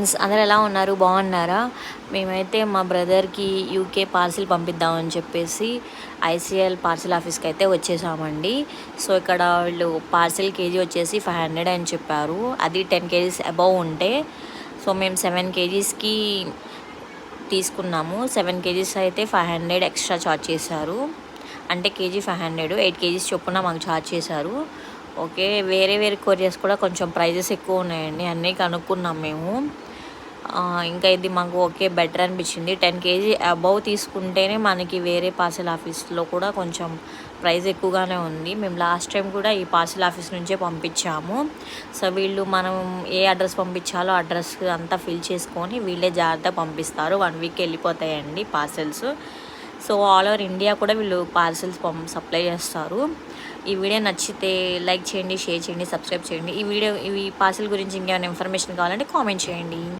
అందరూ ఎలా ఉన్నారు? బాగున్నారా? మేమైతే మా బ్రదర్‌కి యూకే పార్సిల్ పంపిద్దామని చెప్పేసి ఐసీఎల్ పార్సిల్ ఆఫీస్‌కి అయితే వచ్చేసామండి. సో, ఇక్కడ వీళ్ళు పార్సిల్ కేజీ వచ్చేసి 500 అని చెప్పారు. అది 10 కేజీస్ అబోవ్ ఉంటే. సో, మేము 7 కేజీస్‌కి తీసుకున్నాము. 7 కేజీస్ అయితే 500 ఎక్స్ట్రా ఛార్జ్ చేశారు. అంటే కేజీ 500, 8 కేజీస్ చొప్పున మాకు ఛార్జ్ చేశారు. ఓకే. వేరే కొరియర్స్ కూడా కొంచెం ప్రైజెస్ ఎక్కువ ఉన్నాయండి. అన్నీ కనుక్కున్నాం మేము. ఇంకా ఇది మాకు ఓకే బెటర్ అనిపించింది. 10 కేజీ అబోవ్ తీసుకుంటేనే మనకి వేరే పార్సెల్ ఆఫీస్లో కూడా కొంచెం ప్రైస్ ఎక్కువగానే ఉంది. మేము లాస్ట్ టైం కూడా ఈ పార్సెల్ ఆఫీస్ నుంచే పంపించాము. సో, వీళ్ళు మనం ఏ అడ్రస్ పంపించాలో అడ్రస్ అంతా ఫిల్ చేసుకొని వీళ్ళే జాగ్రత్తగా పంపిస్తారు. 1 వీక్ వెళ్ళిపోతాయండి parcels. So, all over India కూడా వీళ్ళు పార్సెల్స్ సప్లై చేస్తారు. ఈ వీడియో నచ్చితే లైక్ చేయండి, షేర్ చేయండి, సబ్స్క్రైబ్ చేయండి. ఈ పార్సెల్ గురించి ఇంకేమైనా ఇన్ఫర్మేషన్ కావాలంటే కామెంట్ చేయండి.